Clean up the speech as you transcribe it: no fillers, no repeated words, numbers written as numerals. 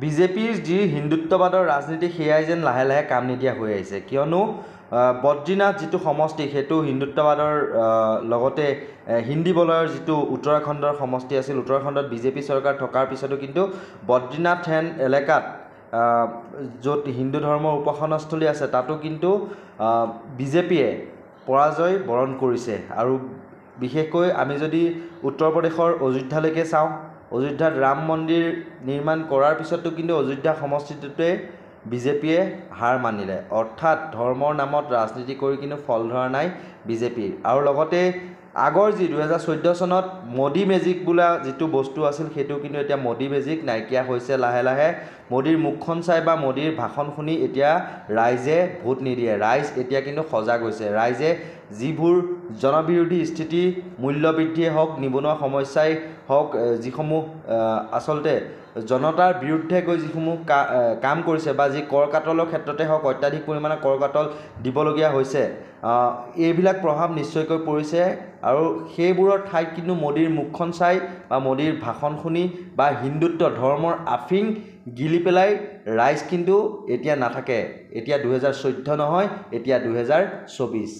বিজেপিৰ যি হিন্দুত্ববাদৰ ৰাজনীতি সেয়াই যেন লাহে লাহে কাম নিদিয়া হৈ আহিছে, কিয়নো বদ্ৰীনাথ যিটো সমষ্টি সেইটো হিন্দুত্ববাদৰ লগতে হিন্দী বলয়ৰ যিটো উত্তৰাখণ্ডৰ সমষ্টি আছিল, উত্তৰাখণ্ডত বিজেপি চৰকাৰ থকাৰ পিছতো কিন্তু বদ্ৰীনাথ হেন এলেকাত য'ত হিন্দু ধৰ্মৰ উপাসনাস্থলী আছে তাতো কিন্তু বিজেপিয়ে পৰাজয় বৰণ কৰিছে। আৰু বিশেষকৈ আমি যদি উত্তৰ প্ৰদেশৰ অযোধ্যালৈকে চাওঁ, অযোধ্যাত ৰাম মন্দিৰ নিৰ্মাণ কৰাৰ পিছতো কিন্তু অযোধ্যা সমষ্টিটোতে বিজেপিয়ে হাৰ মানিলে। অৰ্থাৎ ধৰ্মৰ নামত ৰাজনীতি কৰি কিন্তু ফল ধৰা নাই বিজেপিৰ। আৰু লগতে আগৰ যি 2014 চনত মোদী মেজিক বোলা যিটো বস্তু আছিল সেইটো কিন্তু এতিয়া মোদী মেজিক নাইকিয়া হৈছে লাহে লাহে। মোদীৰ মুখখন চাই বা মোদীৰ ভাষণ শুনি এতিয়া ৰাইজে ভোট নিদিয়ে, ৰাইজ এতিয়া কিন্তু সজাগ হৈছে। ৰাইজে যিবোৰ জনবিৰোধী স্থিতি, মূল্যবৃদ্ধিয়ে হওক, নিবনুৱা সমস্যাই হওক, যিসমূহ আচলতে জনতাৰ বিৰুদ্ধে গৈ যিসমূহ কাম কৰিছে বা যি কৰ কাটলৰ ক্ষেত্ৰতে হওক, অত্যাধিক পৰিমাণৰ কৰ কাটল দিবলগীয়া হৈছে, এইবিলাক প্ৰভাৱ নিশ্চয়কৈ পৰিছে। আৰু সেইবোৰৰ ঠাইত কিন্তু মোদীৰ মুখখন চাই বা মোদীৰ ভাষণ শুনি বা হিন্দুত্ব ধৰ্মৰ আফিং গিলি পেলাই ৰাইজ কিন্তু এতিয়া নাথাকে। এতিয়া 2014 নহয়, এতিয়া 2024।